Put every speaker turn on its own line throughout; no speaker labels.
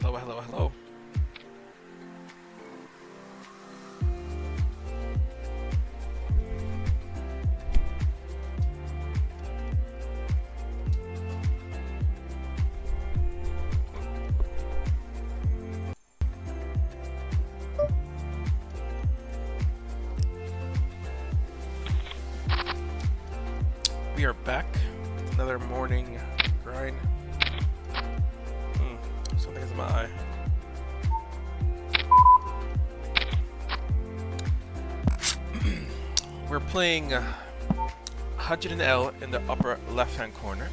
Hello, hello, hello. We are back. Another morning grind. Something is in my eye. We're playing 100 NL in the upper left-hand corner,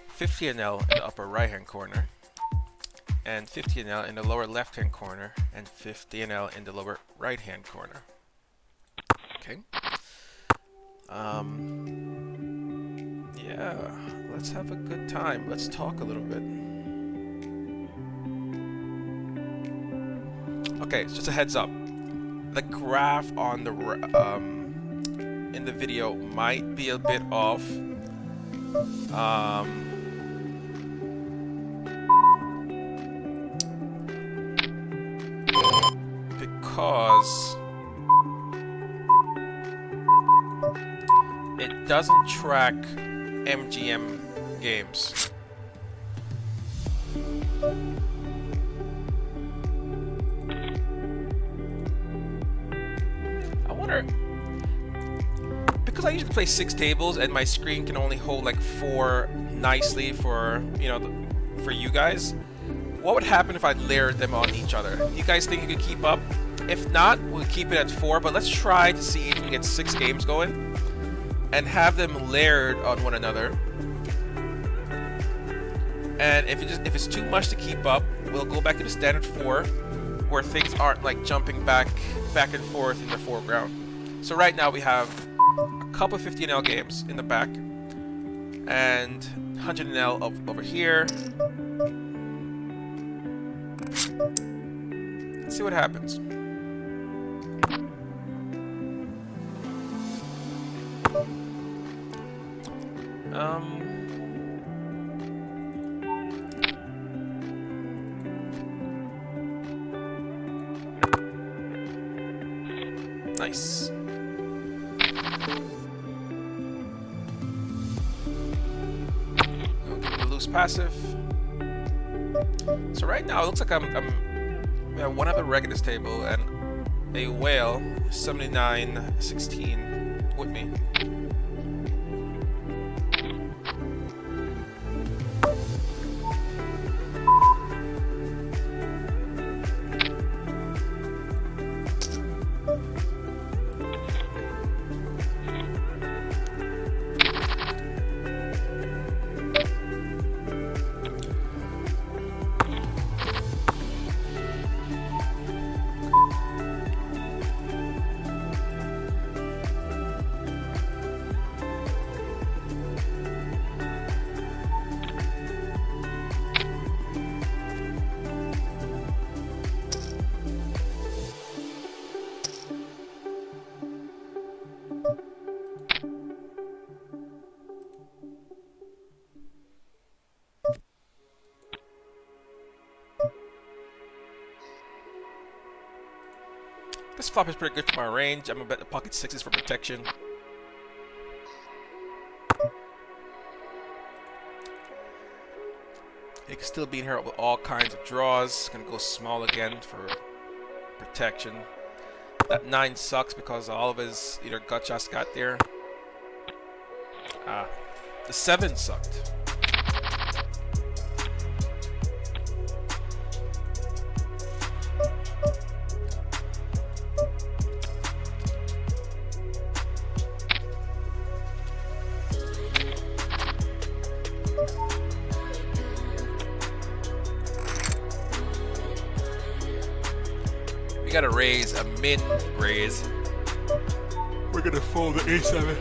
50 NL in the upper right-hand corner, and 50 NL in the lower left-hand corner, and 50 NL in the lower right-hand corner. Okay. Yeah, let's have a good time. Let's talk a little bit. Okay, so just a heads up. The graph on the in the video might be a bit off. Because it doesn't track MGM games. I wonder, because I usually play 6 tables and my screen can only hold like 4 nicely for, you know, for you guys, what would happen if I layered them on each other? You guys think you could keep up? If not, we'll keep it at 4, but let's try to see if we can get 6 games going and have them layered on one another. And if it's too much to keep up, we'll go back to the standard 4, where things aren't like jumping back and forth in the foreground. So right now we have a couple of 50 NL games in the back, and 100 NL over here. Let's see what happens. Nice. Okay, loose passive. So right now it looks like we have one other reg at this table and a whale 79-16 with me. This flop is pretty good for my range. I'm gonna bet the pocket 6s for protection. It can still be in here with all kinds of draws. Gonna go small again for protection. That 9 sucks because all of his either gut shots got there. The 7 sucked. We gotta raise a min raise. We're gonna fold the A7.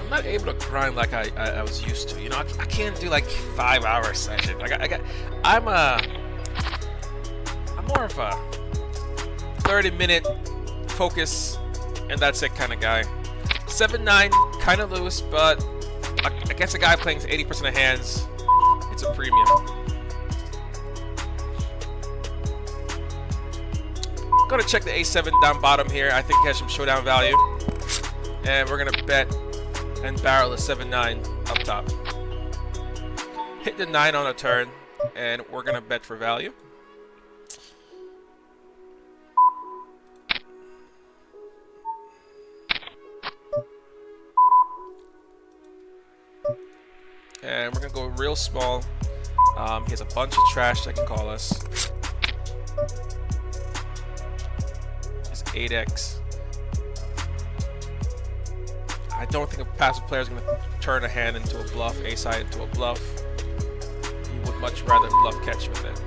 I'm not able to grind like I was used to. You know, I can't do like 5-hour sessions. I'm more of a 30-minute focus and that's it kind of guy. 7-9 kind of loose, but against a guy playing 80% of hands, it's a premium. Gonna check the a7 down bottom here. I think it has some showdown value, and we're gonna bet and barrel a 7-9 up top. Hit the 9 on a turn, and we're gonna bet for value. And we're gonna go real small. He has a bunch of trash that can call us. It's 8x. I don't think a passive player is gonna turn a hand into a bluff, a-side into a bluff. He would much rather bluff catch with it.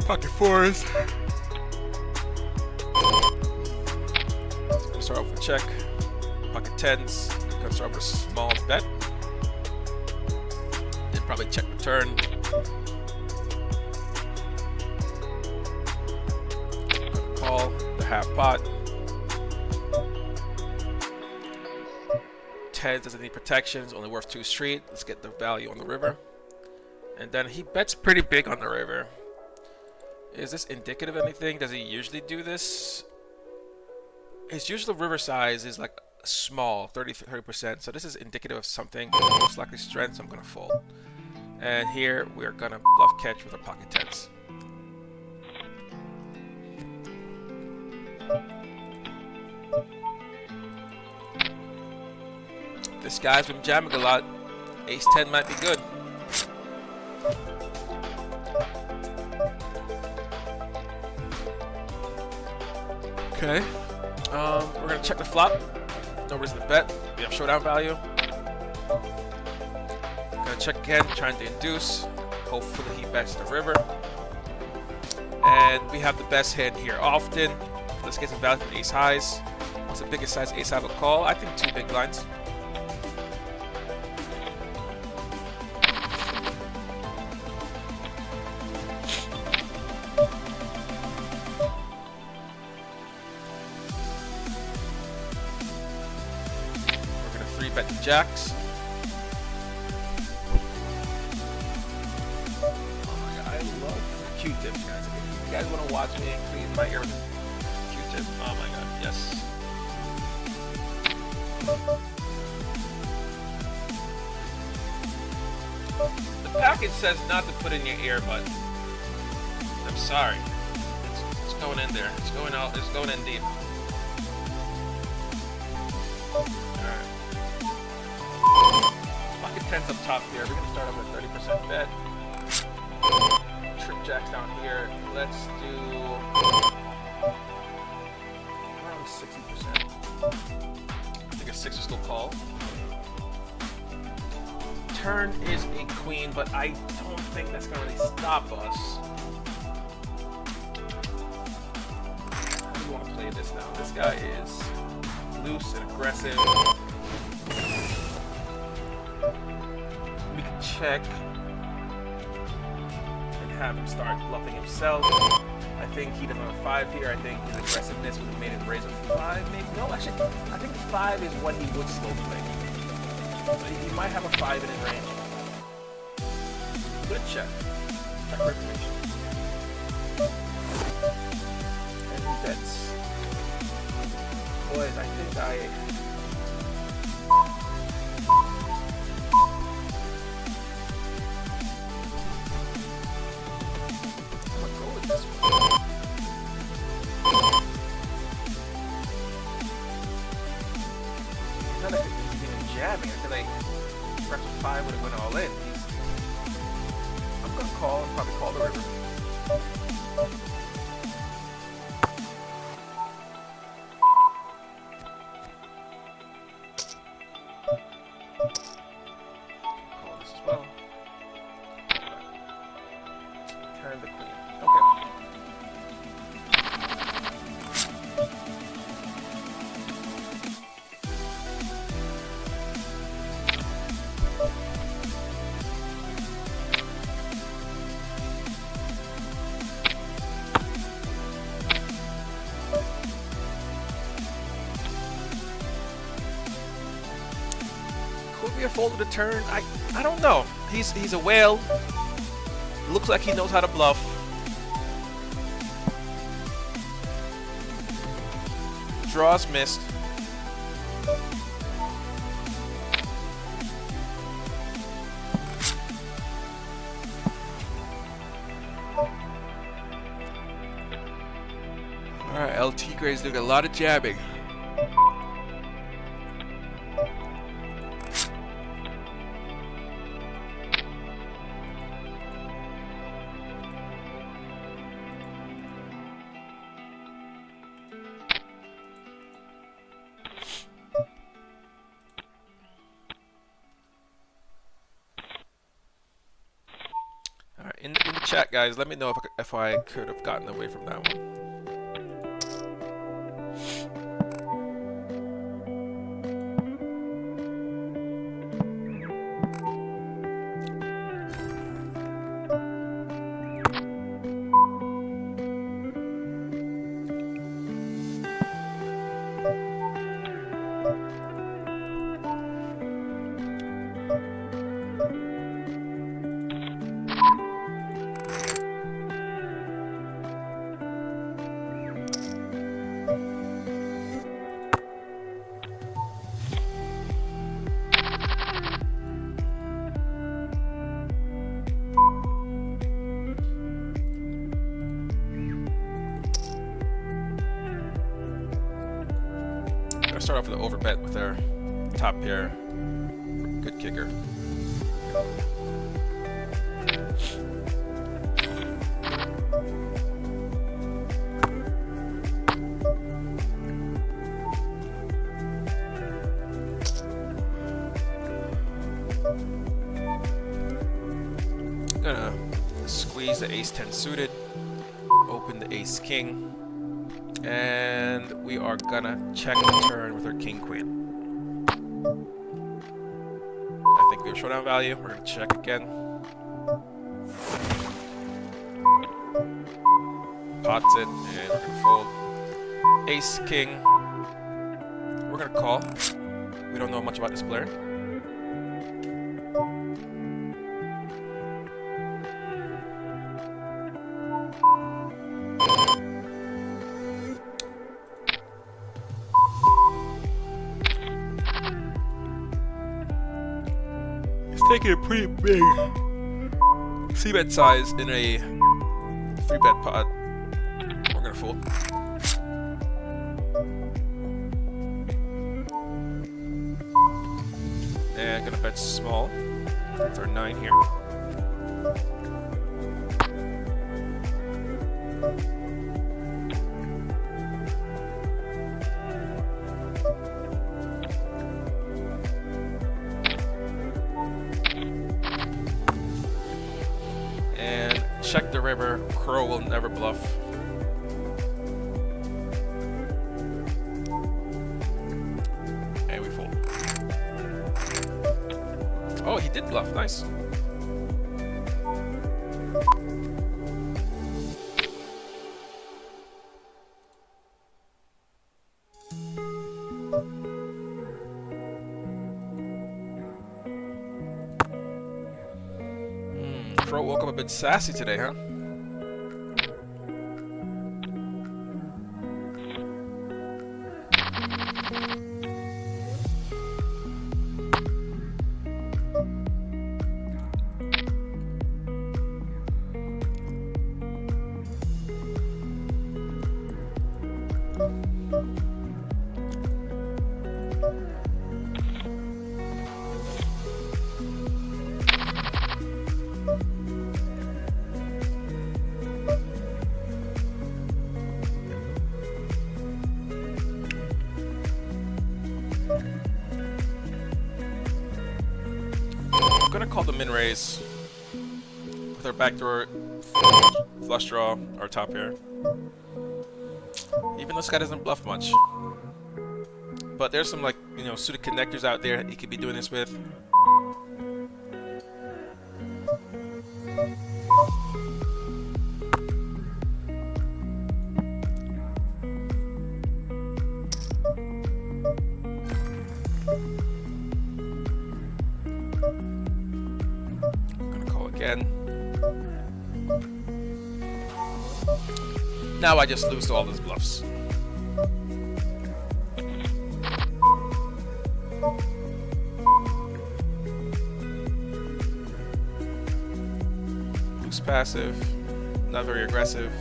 Pocket fours. Gonna start off with a check. Pocket tens. Gonna start with a small bet. Then probably check the turn. Gonna call the half pot. Tens doesn't need protections. Only worth 2 street. Let's get the value on the river. And then he bets pretty big on the river. Is this indicative of anything? Does he usually do this? His usual river size is like small, 30%. So this is indicative of something, most likely strength, so I'm gonna fold. And here we're gonna bluff catch with our pocket tens. This guy's been jamming a lot. Ace 10 might be good. Okay, we're gonna check the flop. No reason to bet. We have showdown value. Gonna check again, trying to induce. Hopefully he bets the river. And we have the best hand here often. Let's get some value from ace highs. What's the biggest size ace high will call? I think 2 big blinds. Bet the jacks. Oh my god, I love Q-tips, guys. If you guys want to watch me clean my ear with Q-tip, oh my god, yes. The package says not to put in your ear, but I'm sorry. It's going in there. It's going out. It's going in deep. Pocket tens up top here. We're gonna start off with a 30% bet. Trip jacks down here. Let's do around 60%. I think a 6 is still call. Turn is a queen, but I don't think that's gonna really stop us. How do you want to play this now? This guy is loose and aggressive. We can check and have him start bluffing himself. I think he doesn't have a 5 here. I think his aggressiveness would have made him raise a 5, maybe. No, actually, I think 5 is what he would slow play. So he might have a 5 in his range. Good check. Check for information. And he bets. Boys, I think I'm gonna go with this one. It's not like he's even jamming. I feel like perhaps a 5 would have went all in. I'm gonna call and probably call the river. Call be a fold of the turn? I don't know. He's a whale. Looks like he knows how to bluff. Draws missed. Alright, LT Gray's doing a lot of jabbing. Alright, in the chat, guys, let me know if I could have gotten away from that one. Start off with an overbet with our top pair. Good kicker. Gonna squeeze the ace-10 suited, open the ace-king. And we are gonna check the turn with our king-queen. I think we have showdown value. We're gonna check again. Pots it, and we're gonna fold. Ace-king. We're gonna call. We don't know much about this player. Taking a pretty big c-bet size in a 3-bet pot. We're gonna fold. And gonna bet small with our 9 here. Check the river. Crow will never bluff. And we fold. Oh, he did bluff. Nice. Crow woke up a bit sassy today, huh? I'm gonna call the min raise with our backdoor flush draw, our top pair. Even though this guy doesn't bluff much. But there's some, like, you know, suited connectors out there he could be doing this with. again. Now I just lose to all those bluffs. Loose passive, not very aggressive.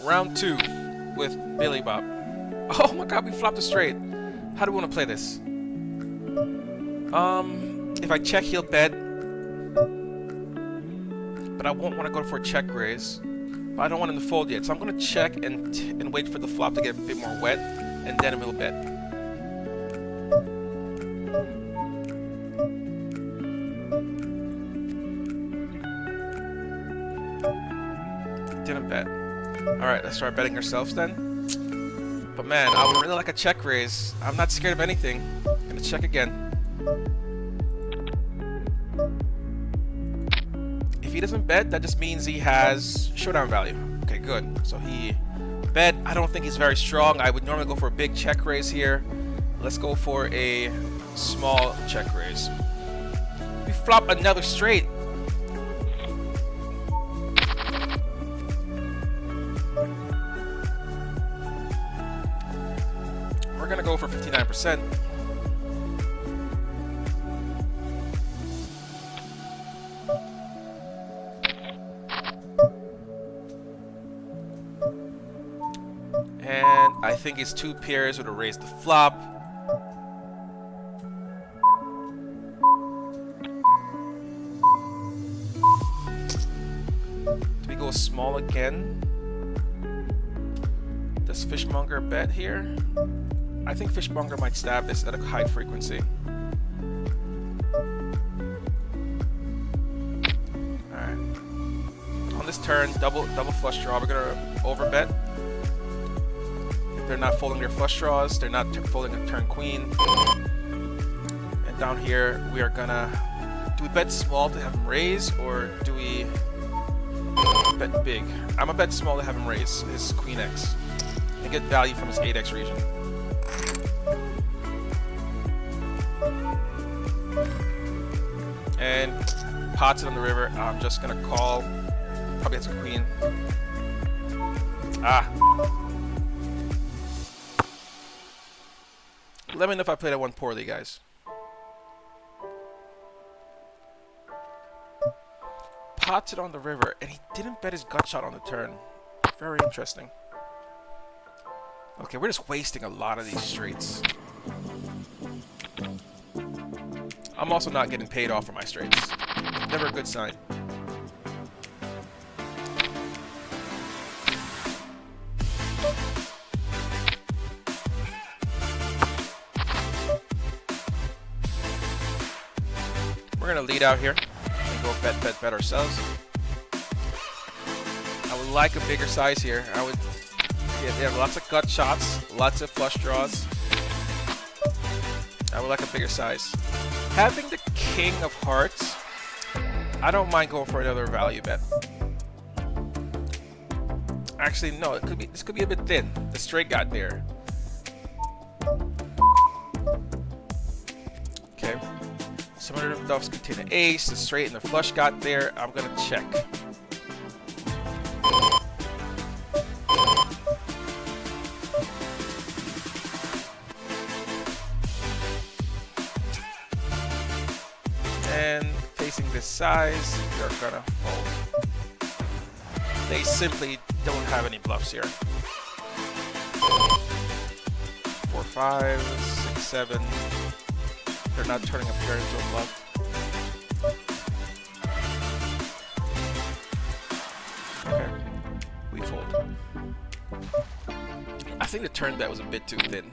Round 2 with Billy Bob. Oh my god, we flopped a straight. How do we want to play this? If I check, he'll bet. But I won't want to go for a check raise. But I don't want him to fold yet, so I'm going to check and wait for the flop to get a bit more wet, and then we'll bet. Didn't bet. Alright, let's start betting ourselves then. But man, I would really like a check raise. I'm not scared of anything. I'm gonna check again. If he doesn't bet, that just means he has showdown value. Okay, good. So he bet. I don't think he's very strong. I would normally go for a big check raise here. Let's go for a small check raise. We flop another straight. We're gonna go for 59%. And I think his 2 pairs would have raised the flop. Do we go small again? Does Fishmonger bet here? I think Fishmonger might stab this at a high frequency. Alright. On this turn, double flush draw, we're gonna overbet. They're not folding their flush draws, they're not folding a turn queen. And down here, we are gonna... Do we bet small to have him raise, or do we bet big? I'm gonna bet small to have him raise his queen X and get value from his 8X region. And pots it on the river. I'm just gonna call. Probably has a queen. Ah. Let me know if I played that one poorly, guys. Pots it on the river, and he didn't bet his gut shot on the turn. Very interesting. Okay, we're just wasting a lot of these straights. I'm also not getting paid off for my straights. Never a good sign. We're gonna lead out here and go bet ourselves. I would like a bigger size here. I would. Yeah, they have lots of gut shots, lots of flush draws. I would like a bigger size. Having the king of hearts, I don't mind going for another value bet. Actually, no, it could be. This could be a bit thin. The straight got there. Okay. Some of the bluffs contain an ace. The straight and the flush got there. I'm gonna check. And facing this size, they're gonna fold. They simply don't have any bluffs here. 4, 5, 6, 7. They're not turning a pair into a bluff. Okay, we fold. I think the turn bet was a bit too thin.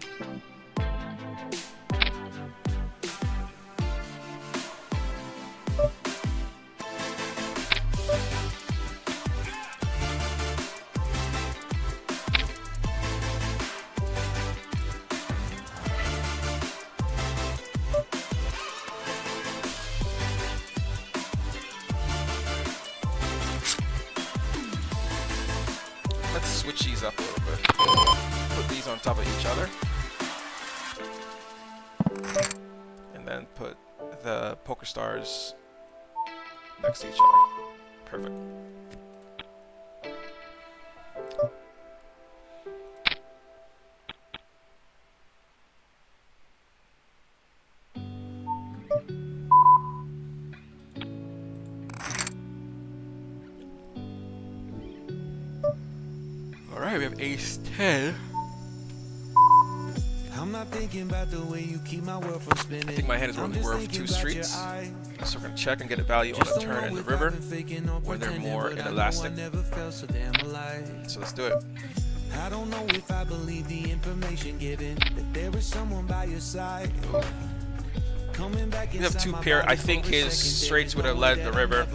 switch these up a little bit. Put these on top of each other. And then put the Poker Stars next to each other. Perfect. Alright, we have ace 10.
I'm not thinking about the way you keep my world from spinning.
I think my hand is only worth 2 streets. So we're going to check and get a value on the turn in the river when they're more inelastic. So let's do it.
I don't know if I believe the information given that there is someone by your side.
We have 2 pair. I think his straights would have led the river.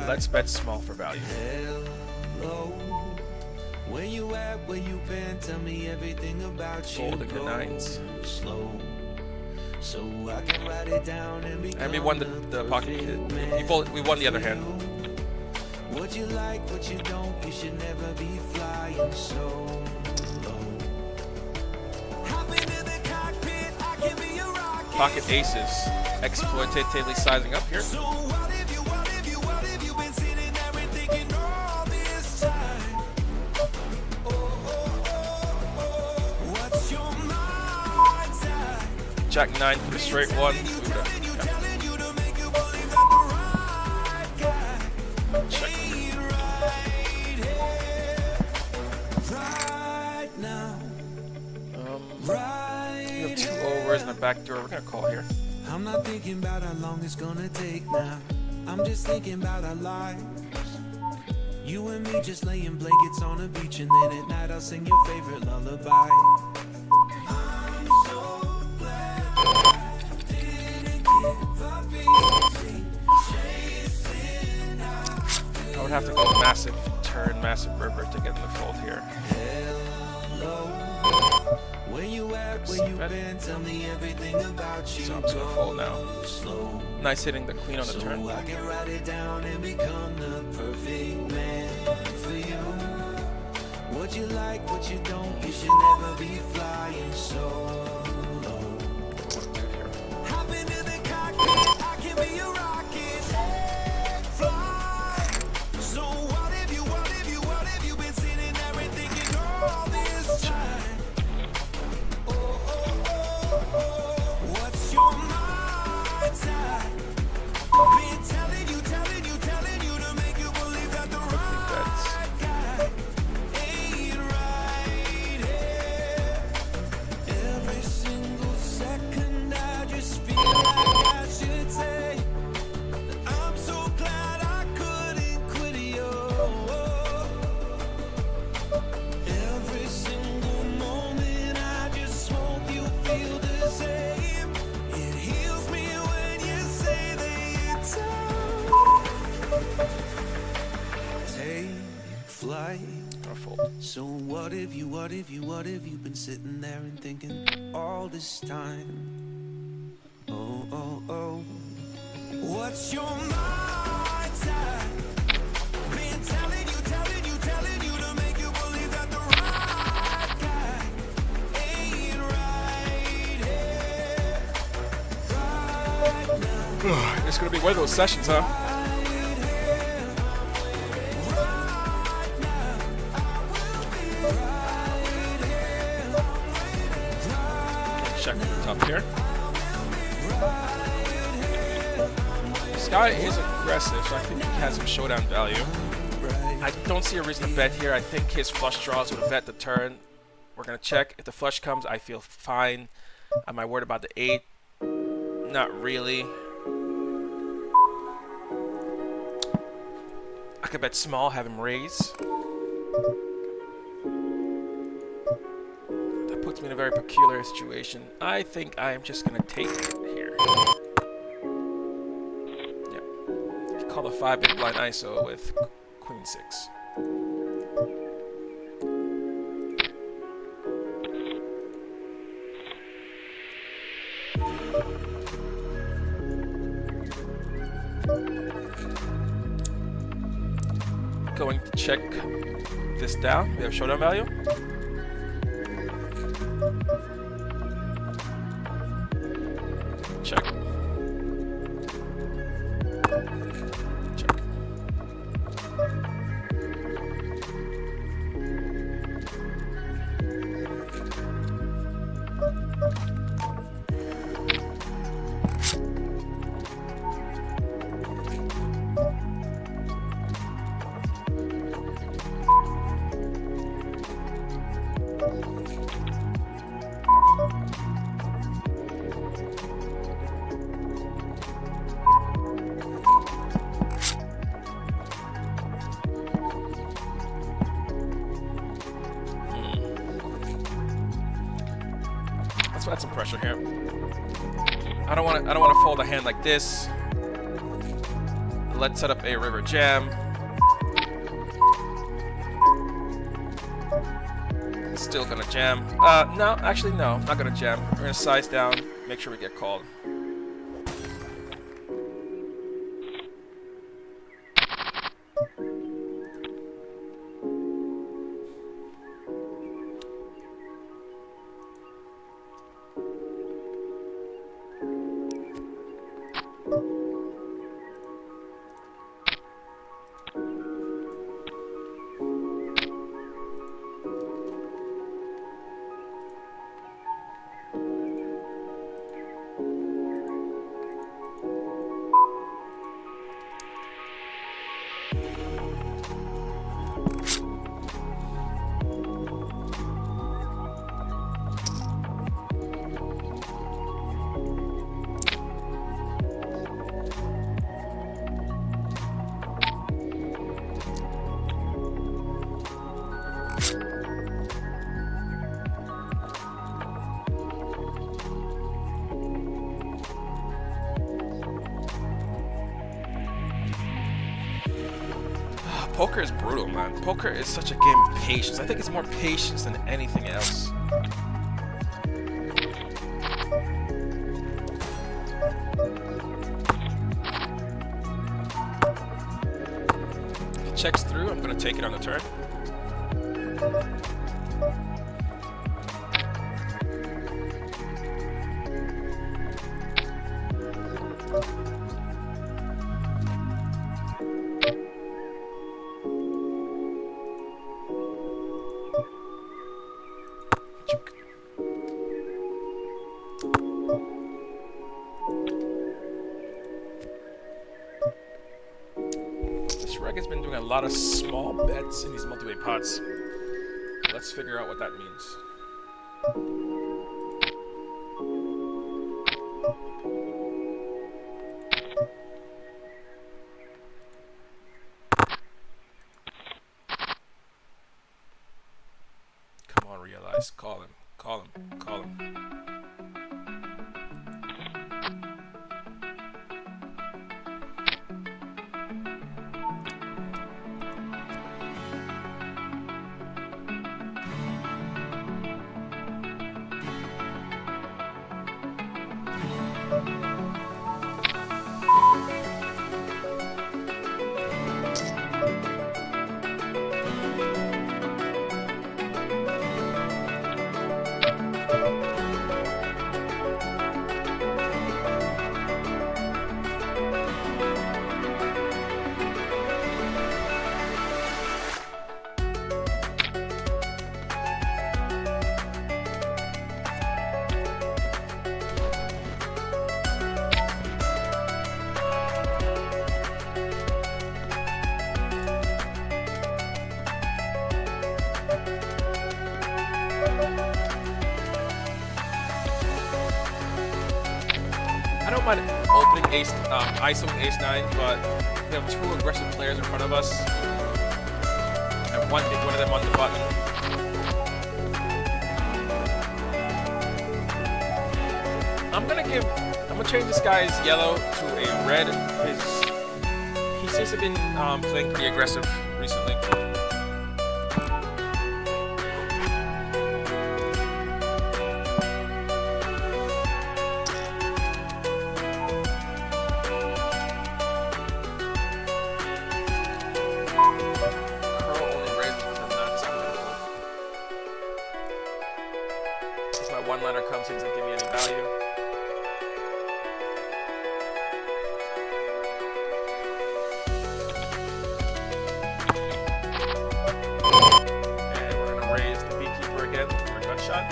Let's bet small for value.
Hello. Where you at, where you been, tell me everything about you.
Folding the 9s.
Slow, so I can write it down and
we won the pocket kid. We won the other hand.
What you like, what you don't, you should never be flying so low. Hop into the cockpit, I can be your rocket.
Pocket aces. Exploitatively sizing up here.
So what if you been sitting there and thinking all this time? What's your mindset?
Jack 9 for the straight one. Check. We have 2 overs and a backdoor. We're gonna call here.
I'm not thinking about how long it's gonna take now. I'm just thinking about our lives. You and me just laying blankets on a beach, and then at night I'll sing your favorite lullaby. I'm so glad I didn't give up easy, chasing after.
I would have to go massive turn, massive river to get in the fold here.
Hello. Where you at, where you been, tell me everything about you.
So I'm just gonna fold now.
Slow.
Nice hitting the queen on the turn.
So I can write it down and become the perfect man for you. What you like, what you don't, you should never be flying so low. Hop into the cockpit, I can be your rocket. Fly. So what if you been sitting there and thinking all this time? What's your mindset? Been telling you to make you believe that the right guy ain't right here. Every single second I just feel like I should say that I'm so glad I couldn't quit you. Every single moment I just hope you feel the same. It heals me when you say that it's time. Take flight.
Gonna fold.
So what if you been sitting there and thinking all this time? Oh. What's your mindset? Been telling you to make you believe that the right guy ain't right here. Right now.
It's gonna be one of those sessions, huh? Check the top here. This guy is aggressive, so I think he has some showdown value. I don't see a reason to bet here. I think his flush draws would bet the turn. We're gonna check. If the flush comes, I feel fine. Am I worried about the 8? Not really. I could bet small, have him raise. That puts me in a very peculiar situation. I think I am just gonna take it here. Yeah. You call the 5 big blind ISO with Queen 6. going to check this down. We have showdown value. Check. Check. Let's add some pressure here. I don't want to fold a hand like this. Let's set up a river jam. Still gonna jam. No, actually no, I'm not gonna jam. We're gonna size down, make sure we get called. Poker is brutal, man. Poker is such a game of patience. I think it's more patience than anything else. If it checks through, I'm going to take it on the turn. Shrek has been doing a lot of small bets in these multi-way pots. Let's figure out what that means. Come on, realize. Call him. Call him. Call him. I don't mind opening ISO with ace-9, but we have two aggressive players in front of us. And one of them on the button. I'm gonna change this guy's yellow to a red. He seems to have been playing pretty aggressive recently. liner comes in, doesn't give me any value. And we're gonna raise the beekeeper again for a gut shot.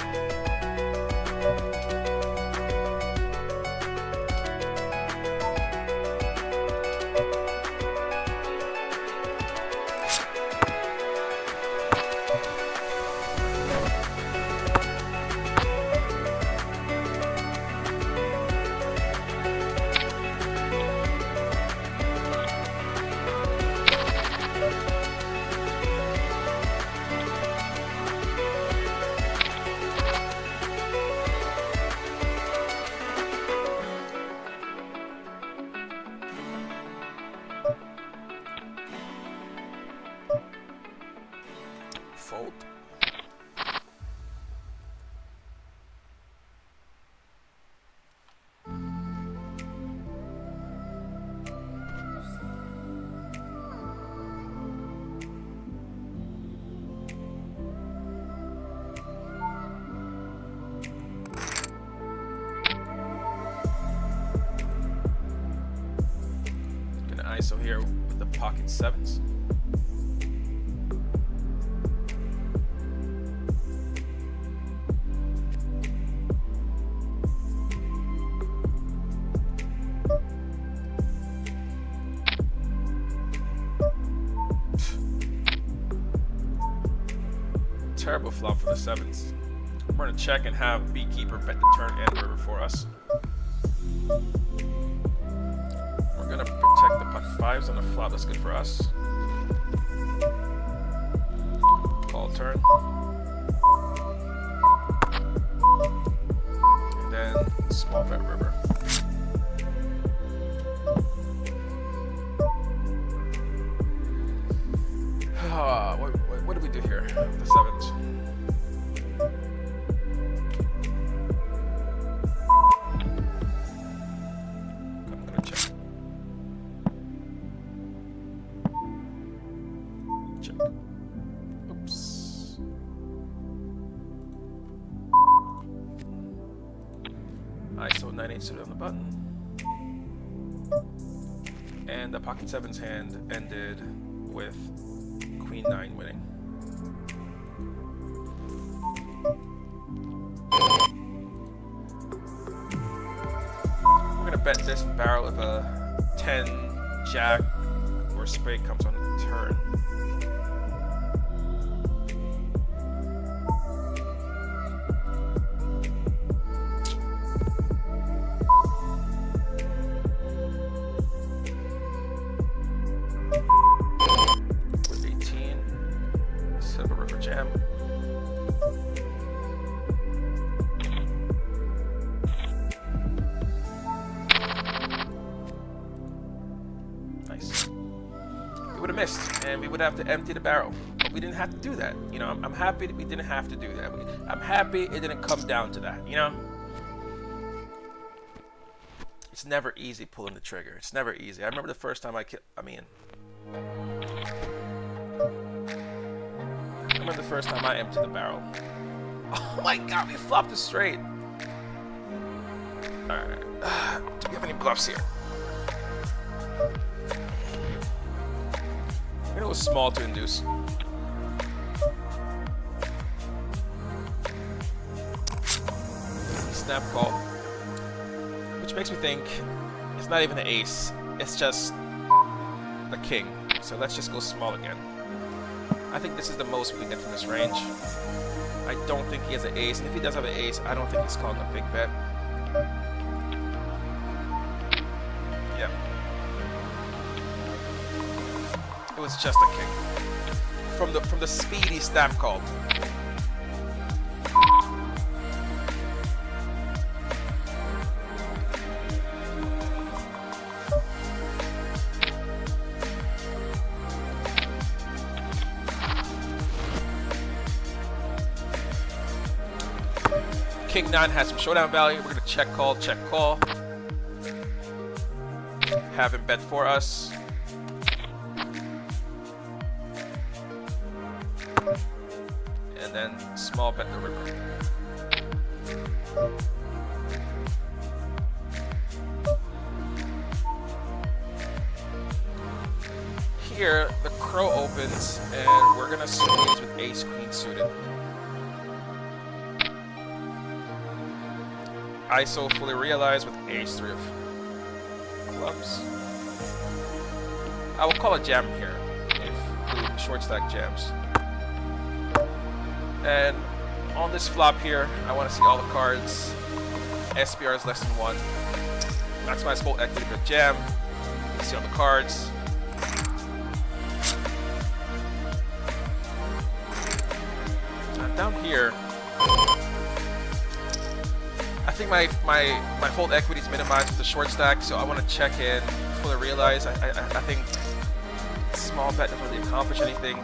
Fold. Gonna ISO here with the pocket sevens. Terrible flop for the sevens. We're gonna check and have beekeeper bet the turn and river for us. We're gonna protect the pocket fives on the flop. That's good for us. Call turn. And then small bet river. What do we do here with the sevens? I'm gonna check. Check. Oops. ISO 9-8 suited on the button. And the pocket sevens hand ended with Queen 9 winning. We're gonna bet this barrel if a 10, jack, or spade comes on the turn. With 18, silver river jam. Nice. We would have missed, and we would have to empty the barrel. But we didn't have to do that. You know, I'm happy that we didn't have to do that. I'm happy it didn't come down to that. You know, it's never easy pulling the trigger. It's never easy. I remember the first time I remember the first time I emptied the barrel. Oh my God, we flopped it straight. All right. Do we have any bluffs here? I'm gonna go small to induce. Snap call. Which makes me think it's not even an ace. It's just a king. So let's just go small again. I think this is the most we can get from this range. I don't think he has an ace. And if he does have an ace, I don't think he's calling a big bet. Yep. It was just a king. From the speedy snap called. King 9 has some showdown value. We're gonna check call. Have him bet for us. And then small bet the river. Here, the crow opens, and we're gonna squeeze with ace queen suited. ISO fully realized with ace three of clubs. I will call a jam here if the short stack jams. And on this flop here, I want to see all the cards. SPR is less than 1. Maximize full equity with jam. See all the cards. And down here, I think my fold equity is minimized with the short stack, so I want to check in, fully realize. I think small bet doesn't really accomplish anything.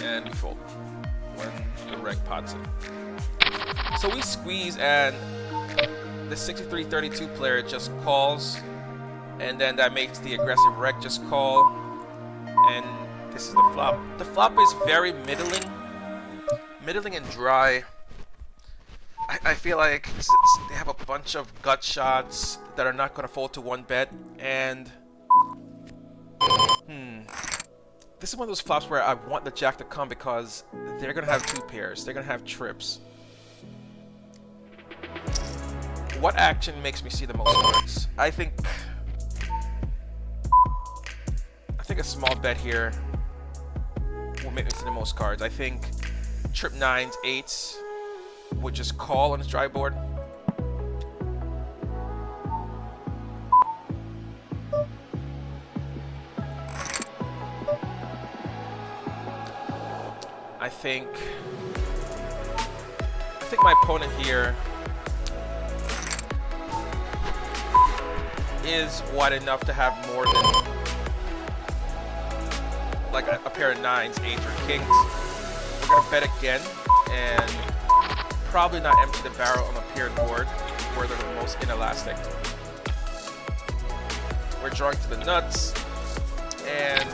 And we fold when the reg pots it. So we squeeze, and the 63-32 player just calls, and then that makes the aggressive reg just call, and this is the flop. The flop is very middling and dry. I feel like they have a bunch of gut shots that are not going to fold to one bet, and this is one of those flops where I want the jack to come because they're going to have two pairs. They're going to have trips. What action makes me see the most cards? I think a small bet here will make me see the most cards. I think trip 9s, 8s would just call on his dry board. I think my opponent here is wide enough to have more than like a pair of 9s, 8s, or kings. We're gonna bet again and probably not empty the barrel on a paired board where they're the most inelastic. We're drawing to the nuts, and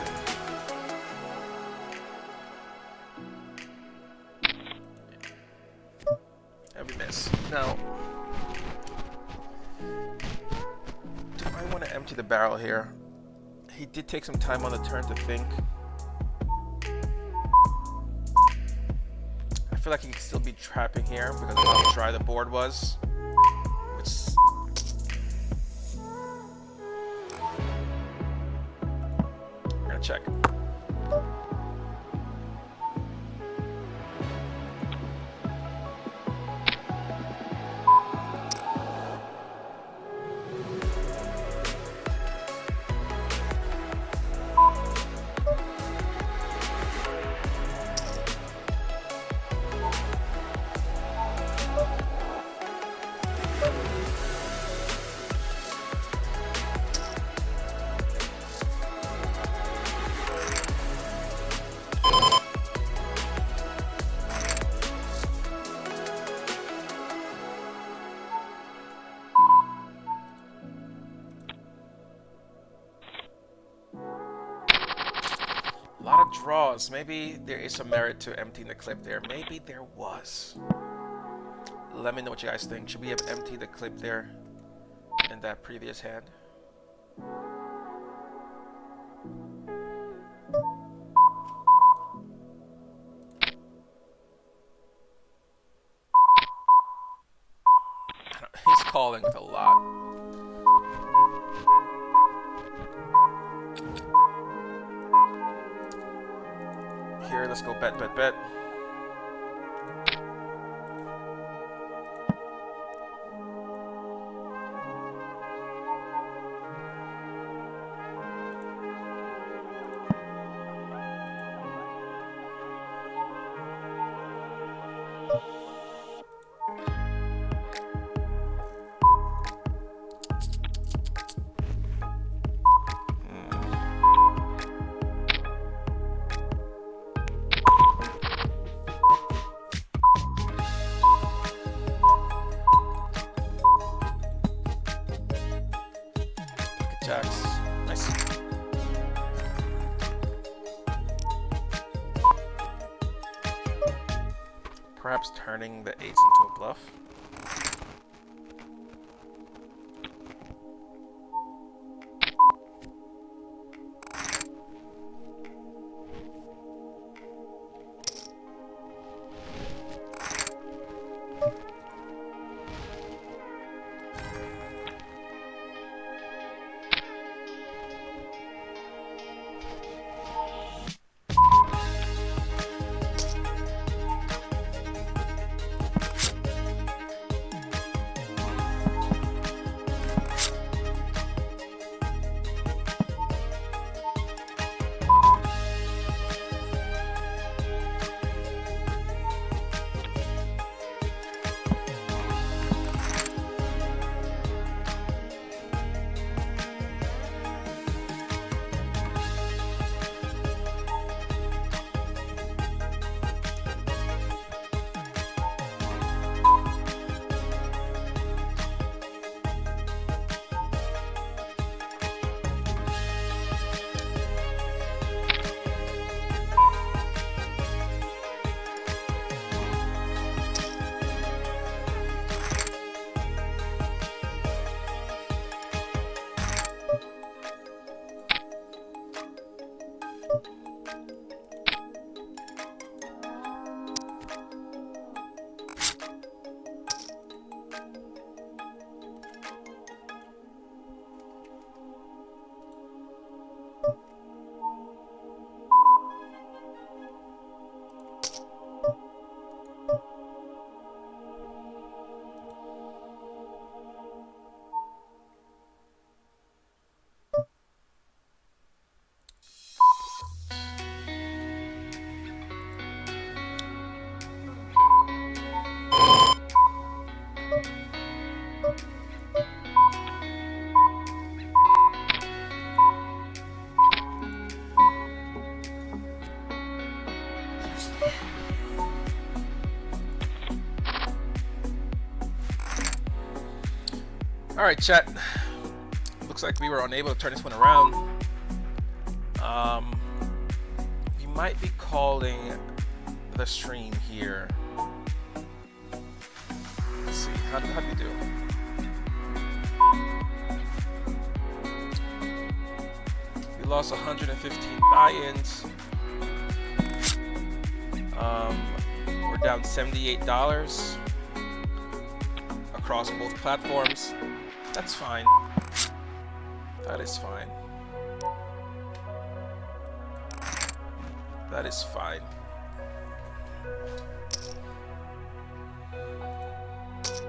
we miss. Now, do I want to empty the barrel here? He did take some time on the turn to think. I feel like he could still be trapping here because of how dry the board was. We're gonna check. A lot of draws. Maybe there is some merit to emptying the clip there. Maybe there was. Let me know what you guys think. Should we have emptied the clip there in that previous hand? He's calling with a lot. Here, let's go bet, bet, bet. Perhaps turning the 8s into a bluff. Alright, chat. Looks like we were unable to turn this one around. We might be calling the stream here. Let's see, how do we do? We lost 115 buy-ins. We're down $78 across both platforms. That's fine. That is fine. That is fine.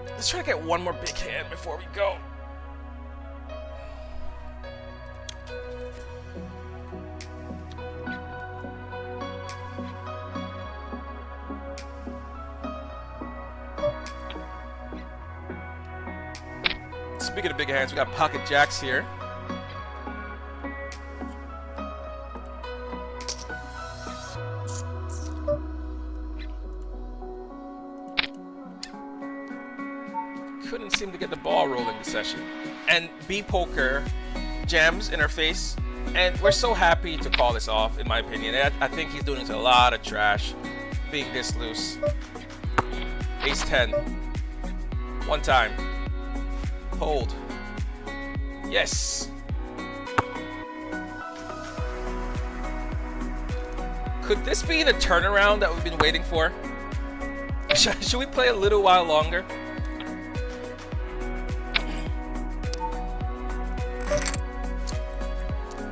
Let's try to get one more big hand before we go. Speaking of big hands, we got pocket jacks here. Couldn't seem to get the ball rolling this session. And B Poker jams in our face, and we're so happy to call this off, in my opinion. I think he's doing a lot of trash, being this loose. Ace 10. One time. Hold. Yes. Could this be the turnaround that we've been waiting for? Should we play a little while longer?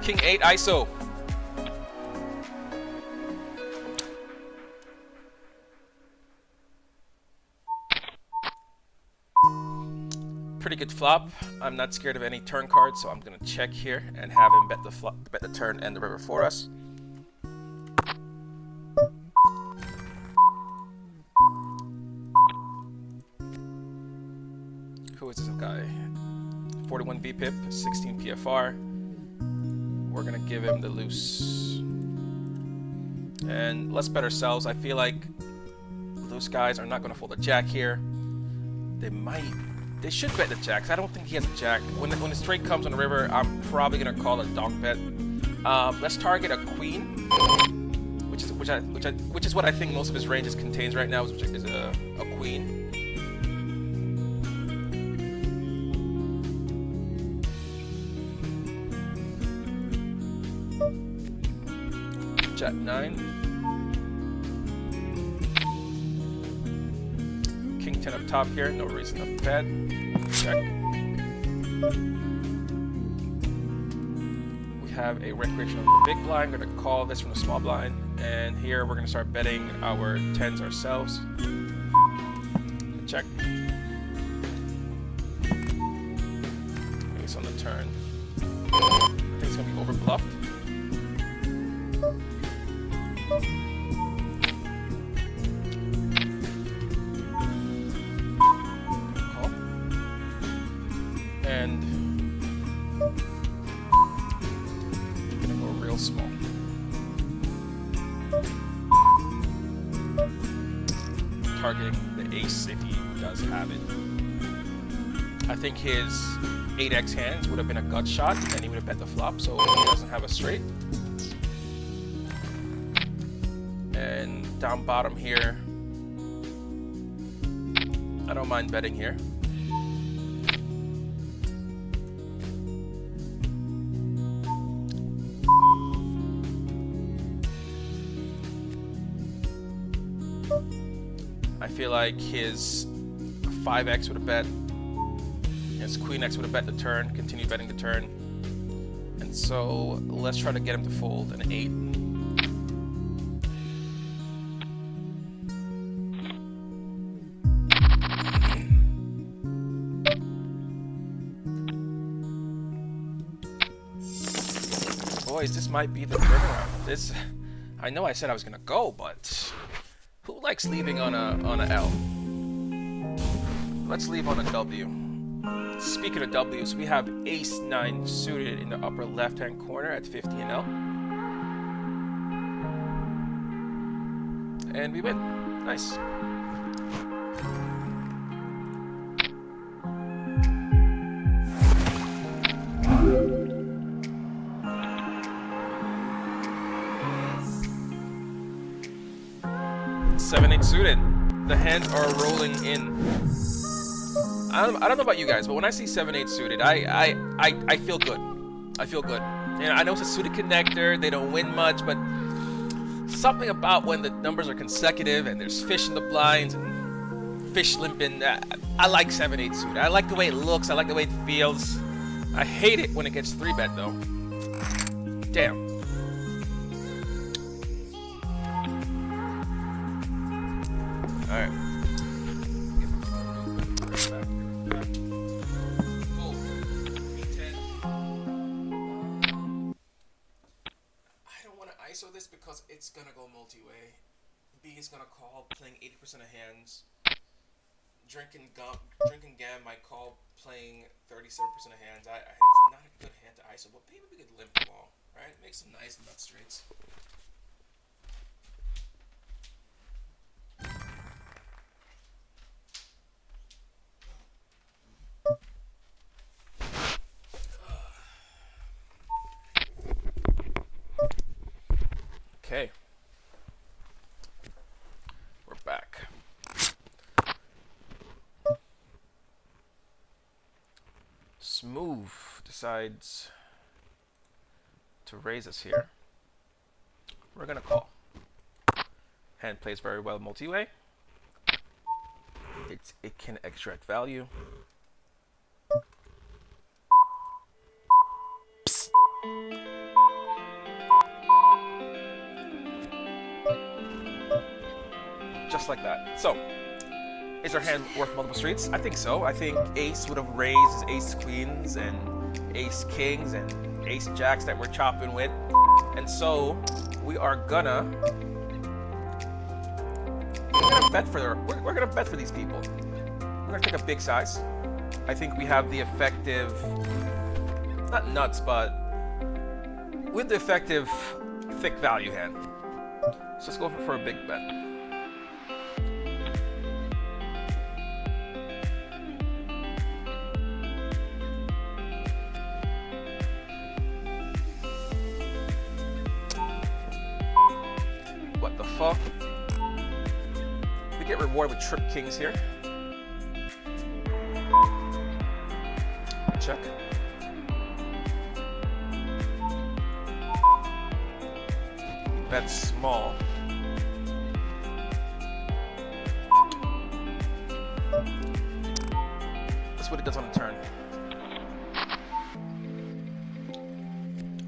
King 8 ISO. Pretty good flop. I'm not scared of any turn cards, so I'm gonna check here and have him bet the flop, bet the turn and the river for us. Who is this guy? 41 VPIP, 16 PFR. We're gonna give him the loose. And let's bet ourselves. I feel like those guys are not gonna fold a jack here. They might. They should bet the jacks. I don't think he has a jack. When the straight comes on the river, I'm probably gonna call a donk bet. Let's target a queen, which which is what I think most of his ranges contains right now, which is a queen. Jack 9. King 10 up top here, no reason to bet. Check. We have a recreation on the big blind. We're gonna call this from the small blind, and here we're gonna start betting our 10s ourselves. Check. Ace on the turn. I think it's gonna be over bluffed. Call. And I'm gonna go real small. Targeting the ace if he does have it. I think his 8x hands would have been a gut shot, and he would have bet the flop, so he doesn't have a straight. And down bottom here, I don't mind betting here. I feel like his 5x would have bet, his queen x would have bet the turn, continue betting the turn. And so let's try to get him to fold an 8. Boys, this might be the turnaround. This, I know I said I was gonna go, but who likes leaving on a L? Let's leave on a W. Speaking of W's, we have ace 9 suited in the upper left-hand corner at 50 and L. And we win. Nice. Seven, 8 suited. The hands are rolling in. I don't know about you guys, but when I see 7-8 suited, I feel good. I feel good. And I know it's a suited connector, they don't win much, but something about when the numbers are consecutive and there's fish in the blinds and fish limping, I like 7-8 suited. I like the way it looks, I like the way it feels. I hate it when it gets 3-bet though. Damn. Alright. ISO this because it's gonna go multi-way. B is gonna call, playing 80% of hands. Drinking Gam might call, playing 37% of hands. It's not a good hand to ISO, but maybe we could limp them all, right? Make some nice nut straights. Okay, we're back. Smooth decides to raise us here. We're gonna call. Hand plays very well multi-way. It can extract value. Psst. Just like that. So, is our hand worth multiple streets? I think so. I think ace would have raised his ace queens and ace kings and ace jacks that we're chopping with. And so, we're gonna bet for these people. We're gonna take a big size. I think we have the effective, not nuts, but with the effective thick value hand. So let's go for a big bet. call. We get rewarded with trip kings here. Check. Bet small. That's what it does on the turn.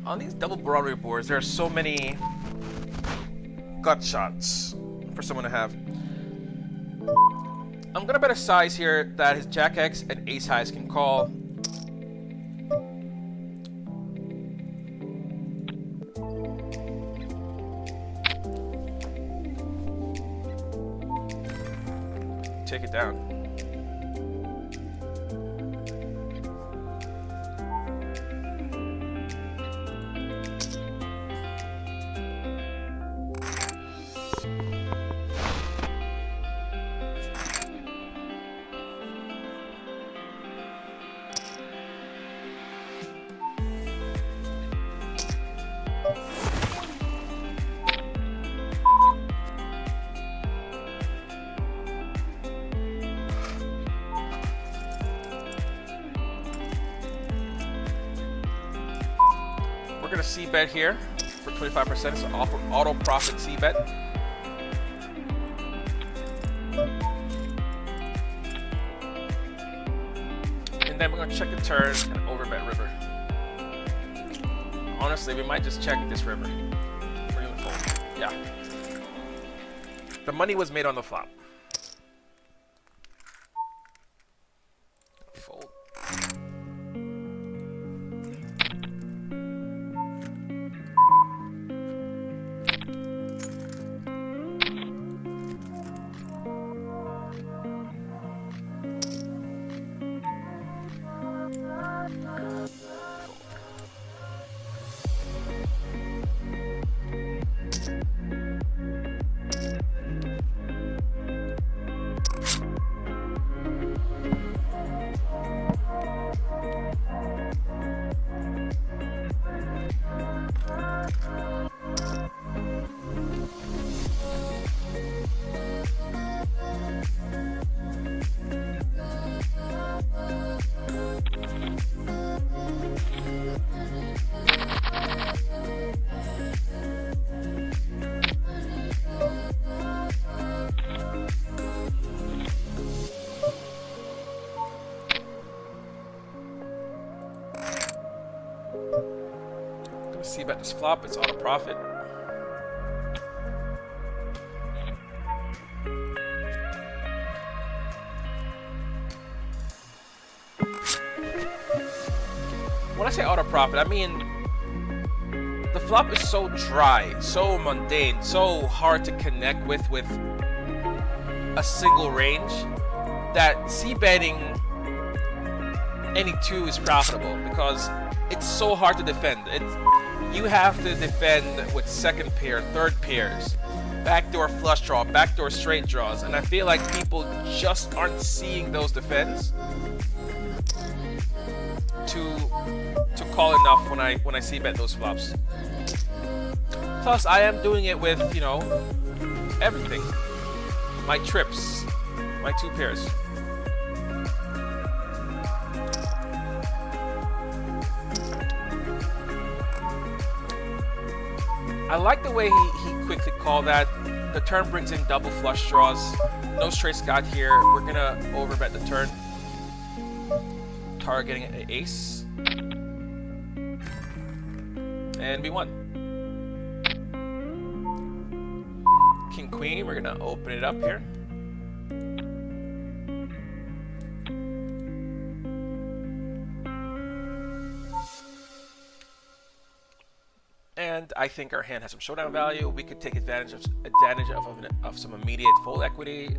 On these double Broadway boards, there are so many gut shots for someone to have. I'm gonna bet a size here that his Jack X and Ace Highs can call. Take it down. We're gonna C-bet here for 25%. It's an auto profit C-bet. And then we're gonna check the turn and overbet river. Honestly, we might just check this river. We're gonna fold. Yeah. The money was made on the flop. Fold. C-bet this flop, it's auto profit. When I say auto profit, I mean the flop is so dry, so mundane, so hard to connect with a single range that C-betting any two is profitable because it's so hard to defend. You have to defend with second pair, third pairs, backdoor flush draw, backdoor straight draws, and I feel like people just aren't seeing those defends to call enough when I C-bet those flops. Plus, I am doing it with, you know, everything. My trips, my two pairs. I like the way he quickly called that. The turn brings in double flush draws. No straight Scott here. We're gonna overbet the turn. Targeting an ace. And we won. King Queen, we're gonna open it up here. And I think our hand has some showdown value. We could take advantage of some immediate fold equity.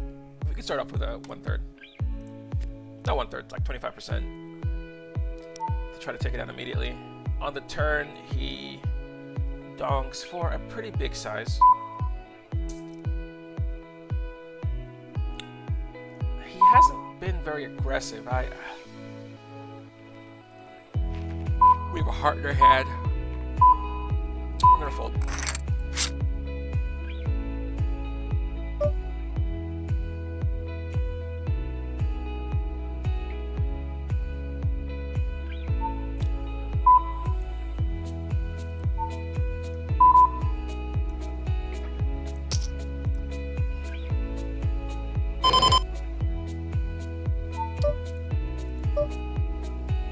We could start off with a 1/3. Not 1/3, like 25%. To try to take it down immediately. On the turn, he donks for a pretty big size. He hasn't been very aggressive. We have a heart in our head. We're gonna fold.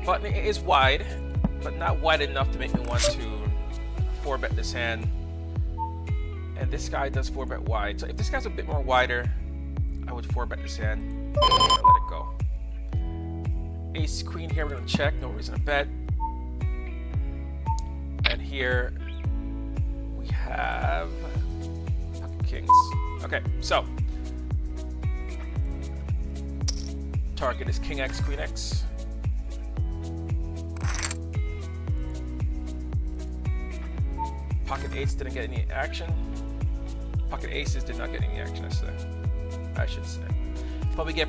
Button is wide, but not wide enough to make me want to 4-bet this hand. And this guy does 4-bet wide. So if this guy's a bit more wider, I would 4-bet this hand. Let it go. Ace queen here, we're gonna check, no reason to bet. And here we have kings. Okay, so target is king X, queen X. Pocket eights didn't get any action. Pocket aces did not get any action, I should say. Probably get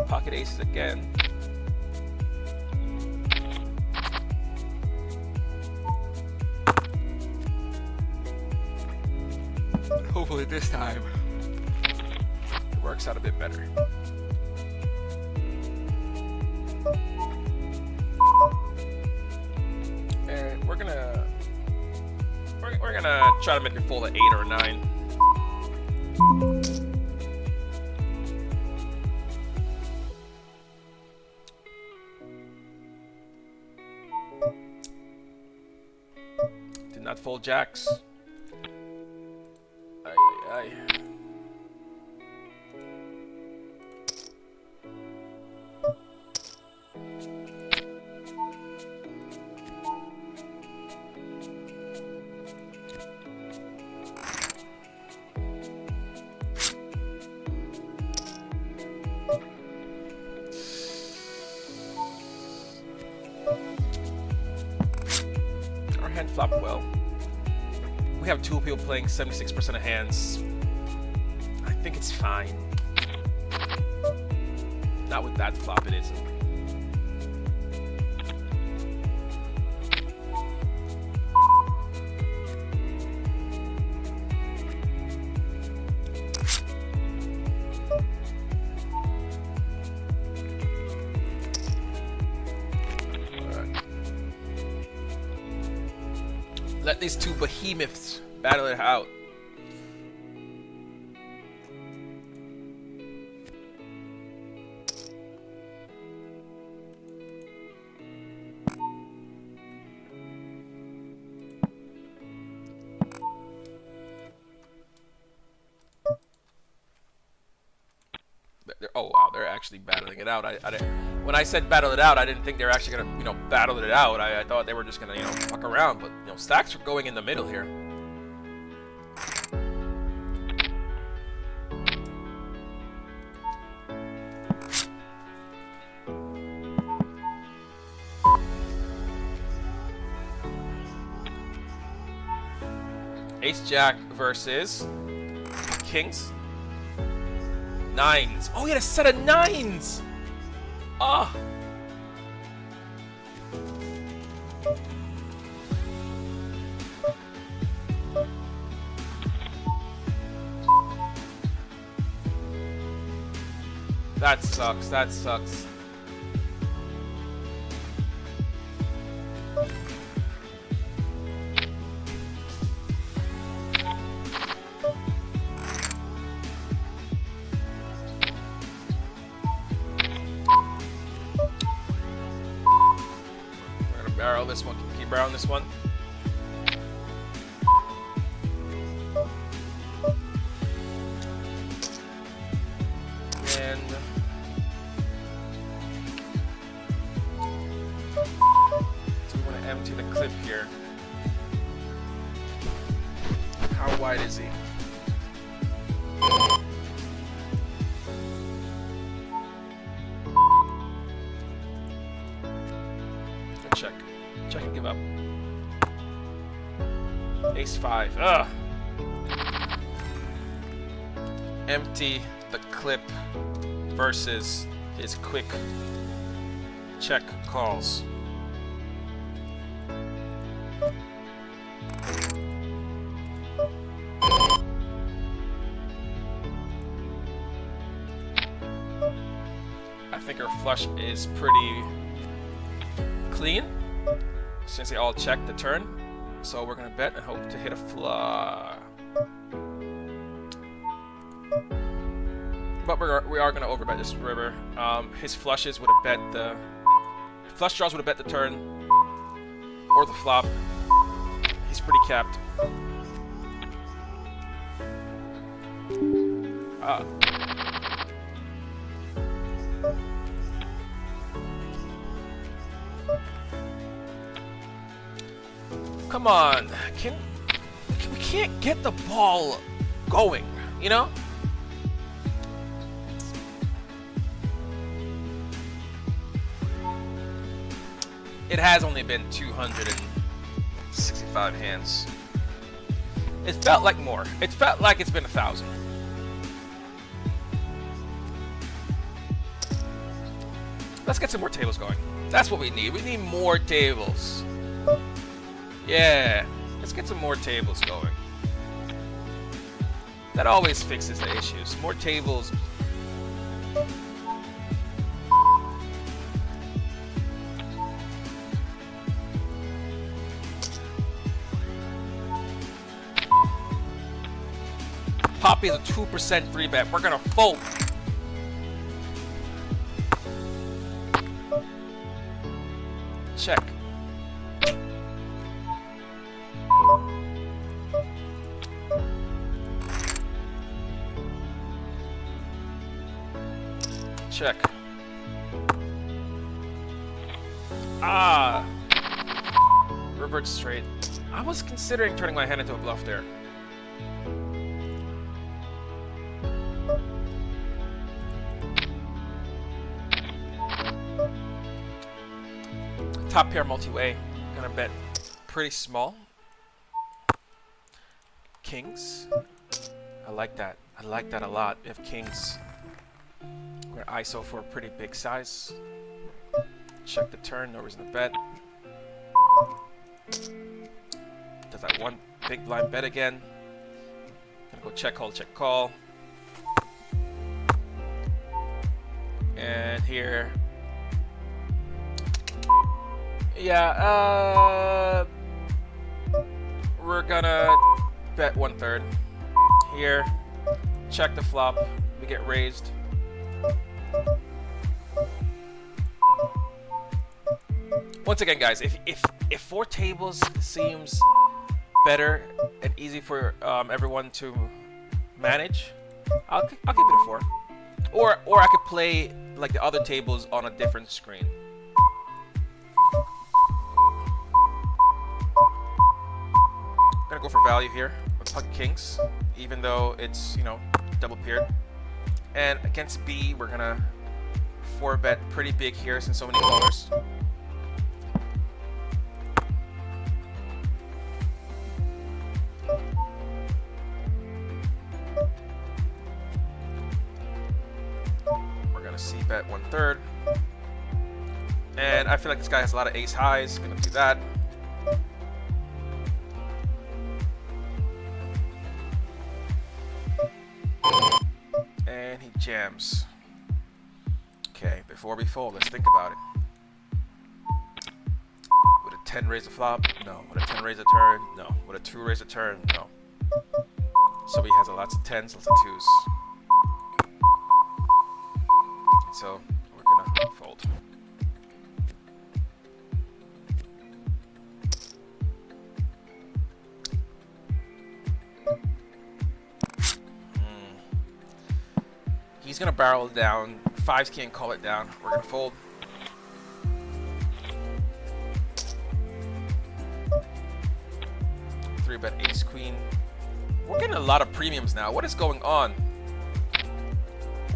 pocket aces again. Hopefully this time it works out a bit better. And we're gonna try to make it fold at 8 or 9. Did not fold jacks. Ay. Our hand flopped well. We have two people playing 76% of hands. I think it's fine. Not with that flop, it isn't. Let these two behemoths battle it out. Oh wow, they're actually battling it out. When I said battle it out, I didn't think they were actually gonna, battle it out. I thought they were just gonna, fuck around. But stacks are going in the middle here. Ace Jack versus Kings. Nines. Oh, he had a set of nines. Ah. That sucks. That sucks. Barrel this one. Keep barreling this one. And so we want to empty the clip here. How wide is he? Check. Check and give up. Ace 5. Ugh. Empty the clip versus his quick check calls. I think our flush is pretty clean since they all checked the turn, so we're gonna bet and hope to hit a flush. But we are gonna overbet this river. His flushes would have bet the Flush draws would have bet the turn or the flop. He's pretty capped. Ah. Come on, we can't get the ball going, you know? It has only been 265 hands. It felt like more. It felt like it's been 1,000. Let's get some more tables going. That's what we need. We need more tables. Yeah, let's get some more tables going. That always fixes the issues. More tables. Poppy is a 2% 3-bet. We're gonna fold. Check. Check. Ah. Revert straight. I was considering turning my hand into a bluff there. Top pair multi-way. Gonna bet pretty small. Kings. I like that. I like that a lot. We have kings. We're gonna ISO for a pretty big size. Check the turn, no reason to bet. Does that one big blind bet again? Gonna go check call. And here. Yeah, we're gonna bet 1/3. Here, check the flop, we get raised. Once again, guys, if 4 tables seems better and easy for everyone to manage, I'll keep it at 4. Or I could play like the other tables on a different screen. Gonna go for value here with pocket kings, even though it's, you know, double paired. And against B, we're gonna 4-bet pretty big here since so many callers. We're gonna C-bet 1/3. And I feel like this guy has a lot of ace highs. Gonna do that. And he jams. Okay, before we fold, let's think about it. Would a 10 raise a flop? No. Would a 10 raise a turn? No. Would a 2 raise a turn? No. So he has lots of 10s, lots of 2s. So we're gonna fold. He's gonna barrel it down. 5s can't call it down. We're gonna fold. Bet ace queen. We're getting a lot of premiums now. What is going on?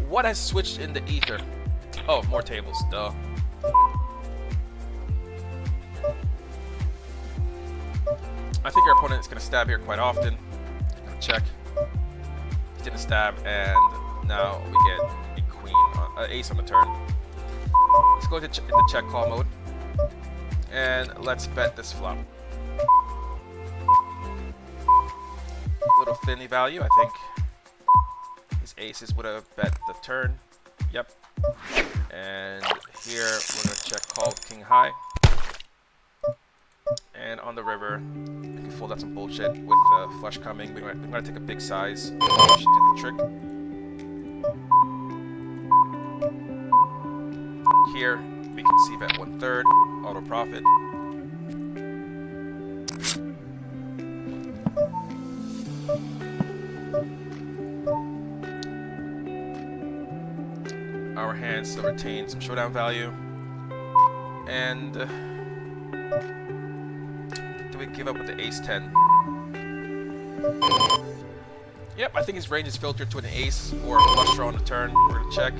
What has switched in the ether? Oh, more tables. Duh. I think our opponent is gonna stab here quite often. Gonna check. He didn't stab, and now we get a queen, ace on the turn. Let's go into the check call mode, and let's bet this flop. Little thinly value, I think. His aces would have bet the turn. Yep. And here we're gonna check call king high. And on the river, we can fold out some bullshit with the flush coming. We're gonna take a big size. We should do the trick. Here, We can see bet 1/3, auto profit. Our hand still retains some showdown value. And do we give up with the ace-10? Yep, I think his range is filtered to an ace or a flush draw on the turn. We're gonna check.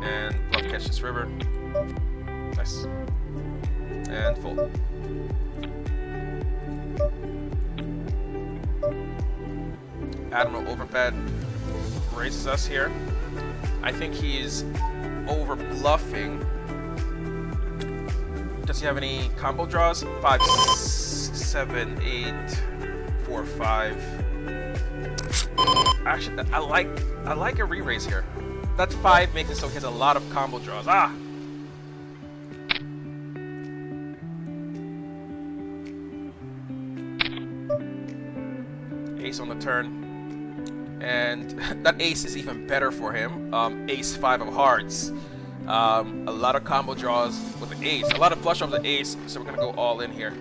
And bluff catch this river. Nice. And fold. Admiral overbet raises us here. I think he's over bluffing. Does he have any combo draws? 5, 7, 8, 4, 5. Actually, I like a re-raise here. That 5 makes it so he has a lot of combo draws. Ah! Ace on the turn. And that ace is even better for him. Ace 5 of hearts. A lot of combo draws with the ace. A lot of flush draws with the ace. So we're going to go all in here.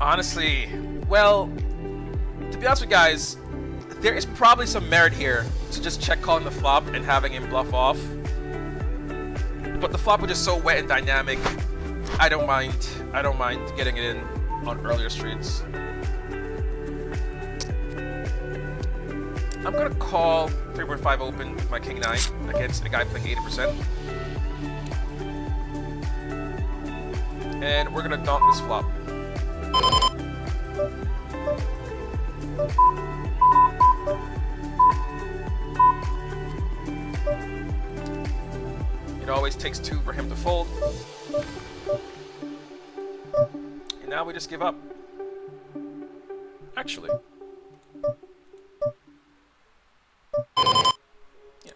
Honestly, well, to be honest with you guys, there is probably some merit here to just check calling the flop and having him bluff off. But the flop was just so wet and dynamic. I don't mind getting it in on earlier streets. I'm gonna call 3.5 open with my king 9 against a guy playing 80%. And we're gonna donk this flop. It always takes 2 for him to fold. And now we just give up. Actually. Yeah.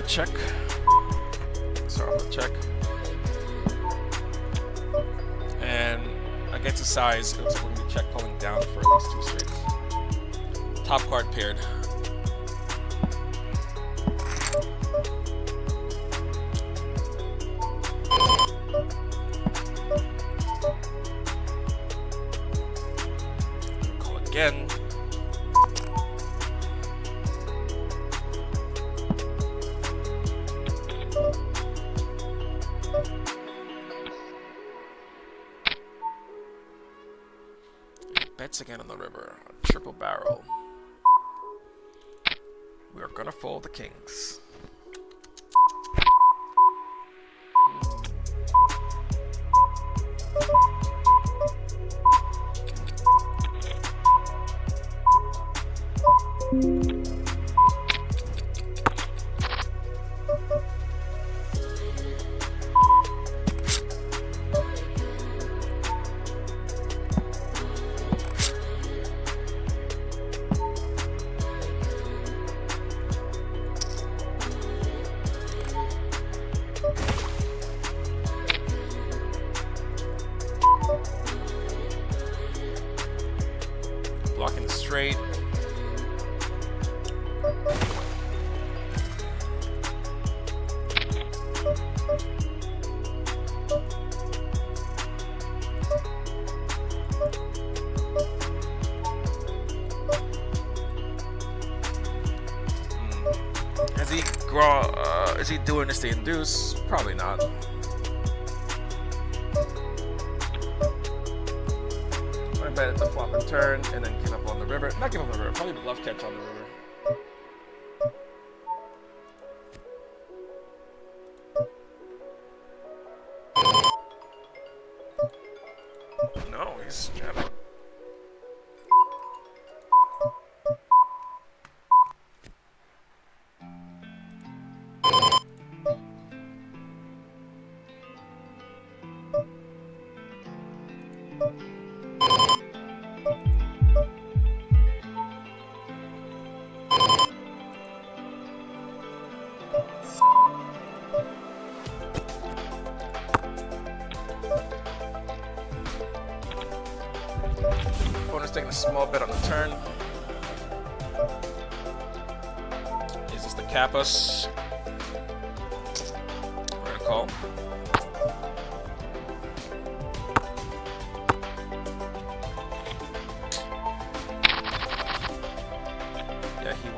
Check. Sorry, I'm gonna check. And against the size, it looks like we're gonna be check calling down for at least 2 straights. Top card paired. Call again. Bets again on the river. A triple barrel. We're gonna fold the kings. trade. Is he doing this to induce? Probably not. I bet it's a flop and turn, and then give up on the river. Not give up on the river, probably bluff catch on the river. No, he's jamming. Opponent's taking a small bet on the turn. Is this the Kappas? We're gonna call. Yeah, he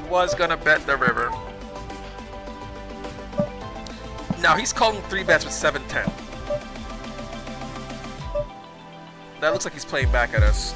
was gonna bet the river. Now he's calling 3 bets with 7-10. That looks like he's playing back at us.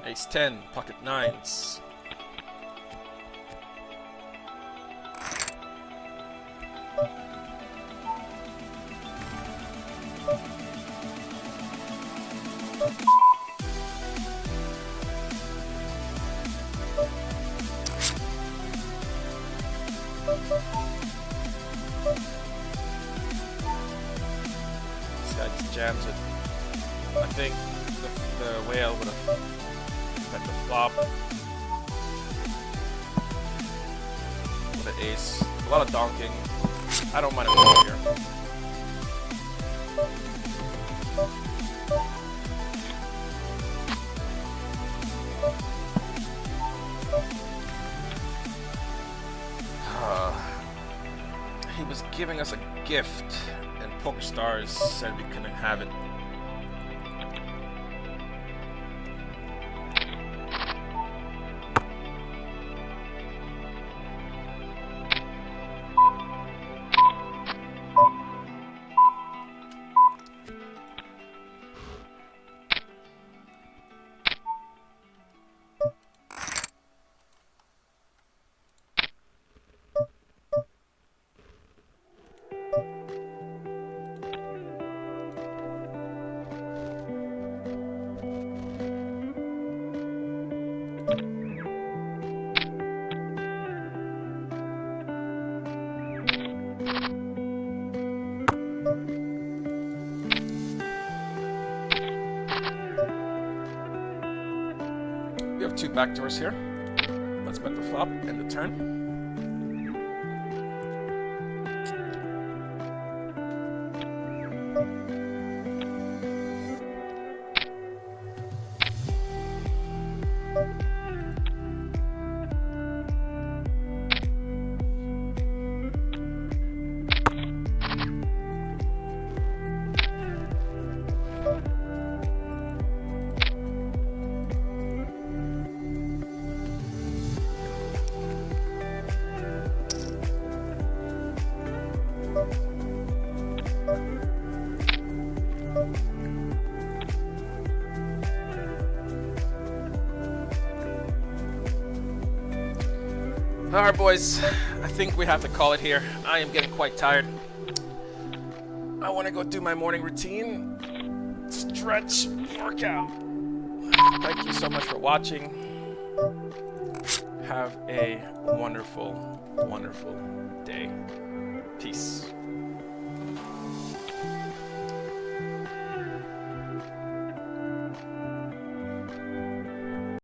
Ace 10, pocket 9s. This guy just jams it. I think the whale would have bet the flop with an ace. A lot of donking. I don't mind a call here. He was giving us a gift, and PokerStars said we couldn't have it. backdoors here. Let's bet the flop and the turn. Alright boys, I think we have to call it here. I am getting quite tired. I want to go do my morning routine, stretch, workout. Thank you so much for watching. Have a wonderful, wonderful day. Peace.